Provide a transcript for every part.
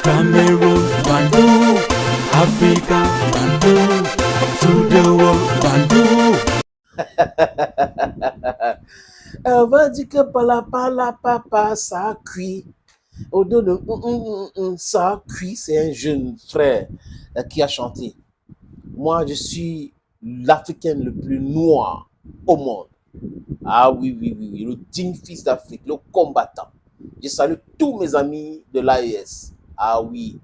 Cameroon, Bandung, Africa, Bandung, to the world, Bandung. On va dire que pala papa ça cuit. Au dos de ça cuit, c'est un jeune frère qui a chanté. Moi, je suis l'Africain le plus noir au monde. Ah oui, oui, oui, oui, le digne fils d'Afrique, le combattant. Je salue tous mes amis de l'AES. Ah oui,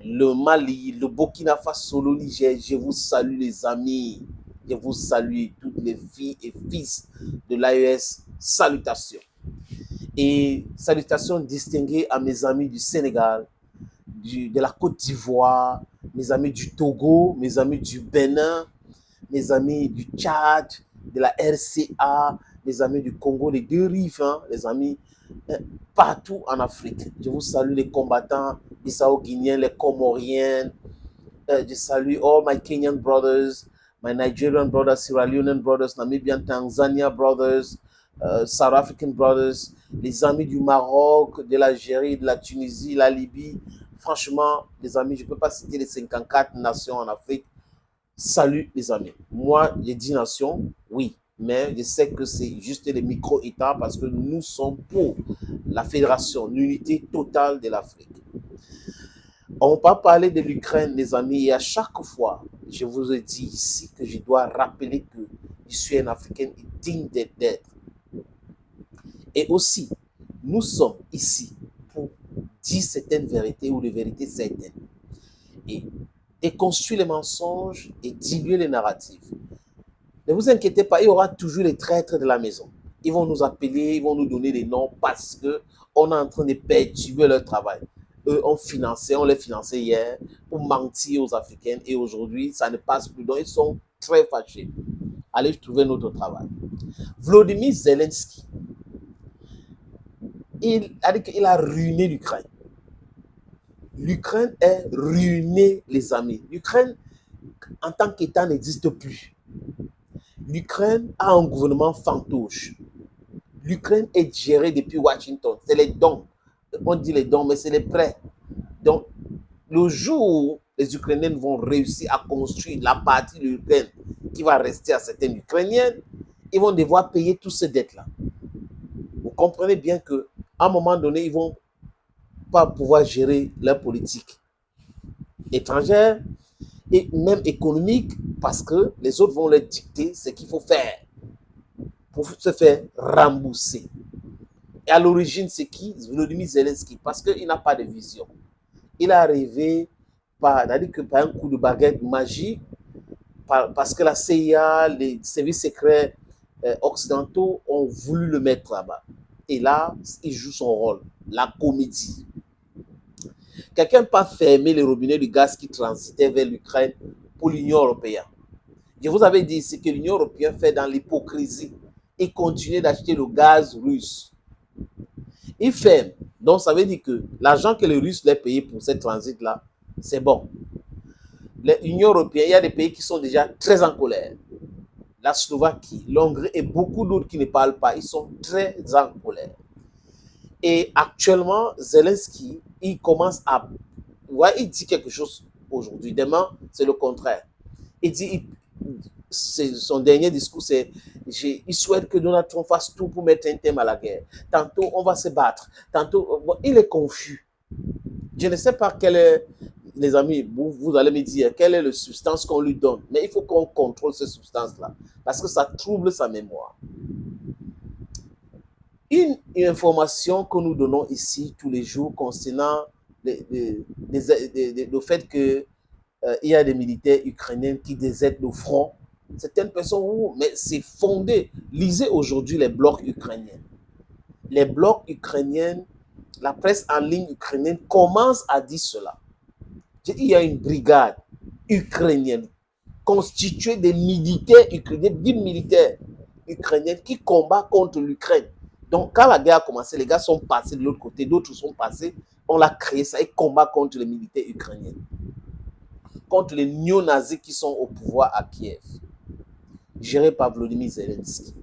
le Mali, le Burkina Faso, le Niger, je vous salue les amis. Je vous salue toutes les filles et fils de l'AES. Salutations. Et salutations distinguées à mes amis du Sénégal, de la Côte d'Ivoire, mes amis du Togo, mes amis du Bénin, mes amis du Tchad, de la RCA, mes amis du Congo, les deux rives, hein, les amis partout en Afrique. Je vous salue les combattants bissau-guinéens, les Comoriens. Je salue all my Kenyan brothers, my Nigerian brothers, Sierra Leonean brothers, Namibian, Tanzania brothers, South African brothers, les amis du Maroc, de l'Algérie, de la Tunisie, la Libye. Franchement, les amis, je ne peux pas citer les 54 nations en Afrique. Salut les amis. Moi, j'ai 10 nations, oui, mais je sais que c'est juste les micro-États parce que nous sommes pour la fédération, l'unité totale de l'Afrique. On va parler de l'Ukraine, les amis, et à chaque fois, je vous ai dit ici que je dois rappeler que je suis un Africain digne d'être. Et aussi, nous sommes ici pour dire certaines vérités ou des vérités certaines. Et déconstruire les mensonges et diluer les narratifs. Ne vous inquiétez pas, il y aura toujours les traîtres de la maison. Ils vont nous appeler, ils vont nous donner des noms parce qu'on est en train de perturber leur travail. Eux, on les finançait hier pour mentir aux Africains et aujourd'hui, ça ne passe plus. Donc, ils sont très fâchés. Allez trouver notre travail. Volodymyr Zelensky, il a dit qu'il a ruiné l'Ukraine. L'Ukraine est ruinée, les amis. L'Ukraine, en tant qu'État, n'existe plus. L'Ukraine a un gouvernement fantoche. L'Ukraine est gérée depuis Washington. C'est les dons. On dit les dons, mais c'est les prêts. Donc, le jour où les Ukrainiens vont réussir à construire la partie de l'Ukraine qui va rester à certaines Ukrainiennes, ils vont devoir payer toutes ces dettes-là. Vous comprenez bien qu'à un moment donné, ils ne vont pas pouvoir gérer leur politique étrangère et même économique parce que les autres vont leur dicter ce qu'il faut faire pour se faire rembourser. Et à l'origine, c'est qui? Volodymyr Zelensky, parce qu'il n'a pas de vision. Il est arrivé par un coup de baguette magique, parce que la CIA, les services secrets occidentaux ont voulu le mettre là-bas. Et là, il joue son rôle, la comédie. Quelqu'un n'a pas fermé les robinets du gaz qui transitait vers l'Ukraine pour l'Union européenne. Je vous avais dit, c'est que l'Union européenne fait dans l'hypocrisie et continue d'acheter le gaz russe. Il ferme. Donc, ça veut dire que l'argent que les Russes leur payé pour ce transit-là, c'est bon. L'Union européenne, il y a des pays qui sont déjà très en colère. La Slovaquie, l'Hongrie et beaucoup d'autres qui ne parlent pas, ils sont très en colère. Et actuellement, Zelensky, il commence à... Ouais, il dit quelque chose aujourd'hui. Demain, c'est le contraire. Il dit... son dernier discours, c'est il souhaite que Donald Trump fasse tout pour mettre un thème à la guerre. Tantôt, on va se battre. Tantôt, bon, il est confus. Je ne sais pas quelle est, les amis, vous allez me dire, quelle est la substance qu'on lui donne. Mais il faut qu'on contrôle cette substance-là parce que ça trouble sa mémoire. Une information que nous donnons ici tous les jours concernant le fait qu'il y a des militaires ukrainiens qui désertent le front. Certaines personnes, mais c'est fondé. Lisez aujourd'hui les blocs ukrainiens. Les blocs ukrainiens, la presse en ligne ukrainienne commence à dire cela. Il y a une brigade ukrainienne constituée des militaires ukrainiens, des militaires ukrainiens qui combattent contre l'Ukraine. Donc, quand la guerre a commencé, les gars sont passés de l'autre côté, d'autres sont passés, on l'a créé ça et combat contre les militaires ukrainiens, contre les néo-nazis qui sont au pouvoir à Kiev, géré par Volodymyr Zelensky.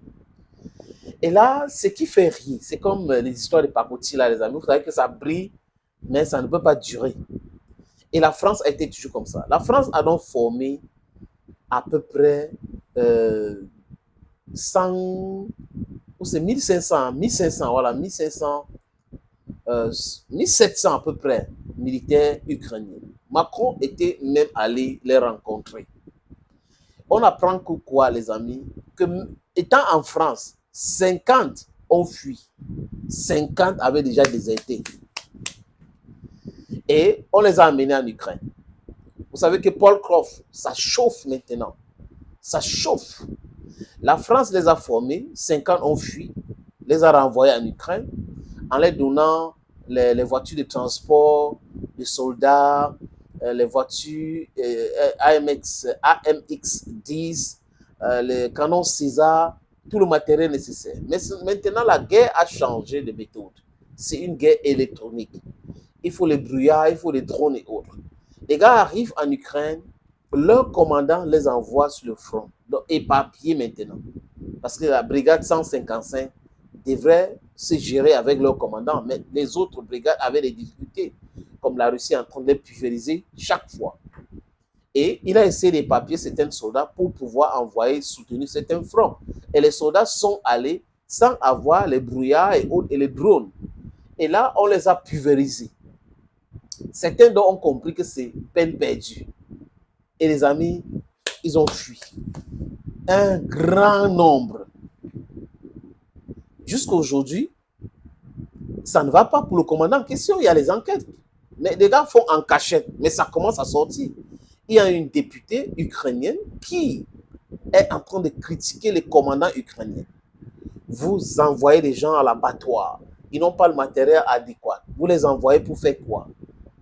Et là, ce qui fait rire, c'est comme les histoires de pacotis là, les amis. Vous savez que ça brille Mais ça ne peut pas durer. Et la France a été toujours comme ça. La France a donc formé à peu près 100, ou c'est 1500, voilà, 1500, 1700 à peu près militaires ukrainiens. Macron était même allé les rencontrer. On apprend que quoi, les amis? Que étant en France, 50 ont fui. 50 avaient déjà déserté. Et on les a amenés en Ukraine. Vous savez que Paul Croft, ça chauffe maintenant. Ça chauffe. La France les a formés, 50 ont fui, les a renvoyés en Ukraine en leur donnant les voitures de transport, les soldats, les voitures AMX-10, les canons César, tout le matériel nécessaire. Mais maintenant, la guerre a changé de méthode. C'est une guerre électronique. Il faut les brouillards, il faut les drones et autres. Les gars arrivent en Ukraine, leur commandant les envoie sur le front, donc éparpillés maintenant. Parce que la brigade 155 devrait se gérer avec leur commandant, mais les autres brigades avaient des difficultés, comme la Russie est en train de les pulvériser chaque fois. Et il a essayé d'éparpiller certains soldats pour pouvoir envoyer, soutenir certains fronts. Et les soldats sont allés sans avoir les brouillards et autres et les drones. Et là, on les a pulvérisés. Certains ont compris que c'est peine perdue. Et les amis, ils ont fui. Un grand nombre. Jusqu'à aujourd'hui, ça ne va pas pour le commandant en question. Il y a les enquêtes. Mais les gars font en cachette. Mais ça commence à sortir. Il y a une députée ukrainienne qui est en train de critiquer les commandants ukrainiens. Vous envoyez les gens à l'abattoir. Ils n'ont pas le matériel adéquat. Vous les envoyez pour faire quoi?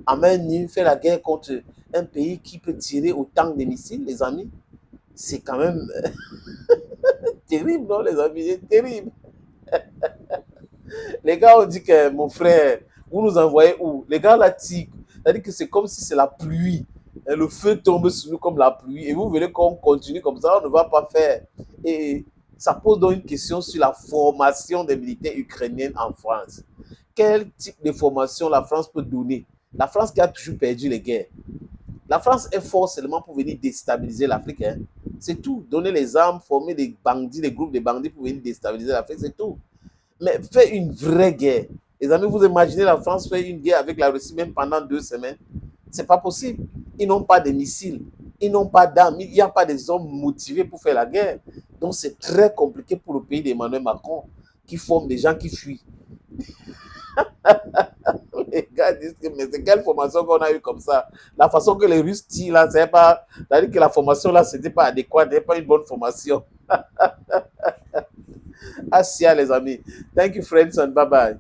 En main nue, faire la guerre contre un pays qui peut tirer autant de missiles, les amis? C'est quand même terrible, non, les amis? C'est terrible. Les gars ont dit que, mon frère, vous nous envoyez où? Les gars là tirent. C'est-à-dire que c'est comme si c'est la pluie. Et le feu tombe sur nous comme la pluie. Et vous voulez qu'on continue comme ça, on ne va pas faire. Et ça pose donc une question sur la formation des militaires ukrainiens en France. Quel type de formation la France peut donner? La France qui a toujours perdu les guerres. La France est forte seulement pour venir déstabiliser l'Afrique. Hein. C'est tout. Donner les armes, former des bandits, des groupes de bandits pour venir déstabiliser l'Afrique, c'est tout. Mais faire une vraie guerre. Les amis, vous imaginez la France faire une guerre avec la Russie même pendant 2 semaines? C'est pas possible. Ils n'ont pas de missiles. Ils n'ont pas d'armes. Il n'y a pas des hommes motivés pour faire la guerre. Donc c'est très compliqué pour le pays d'Emmanuel Macron qui forme des gens qui fuient. Les gars disent que mais c'est quelle formation qu'on a eu comme ça? La façon que les Russes tirent là, c'est pas. C'est-à-dire que la formation là, c'était pas adéquat, c'était pas une bonne formation. Asia, les amis. Thank you, friends, and bye bye.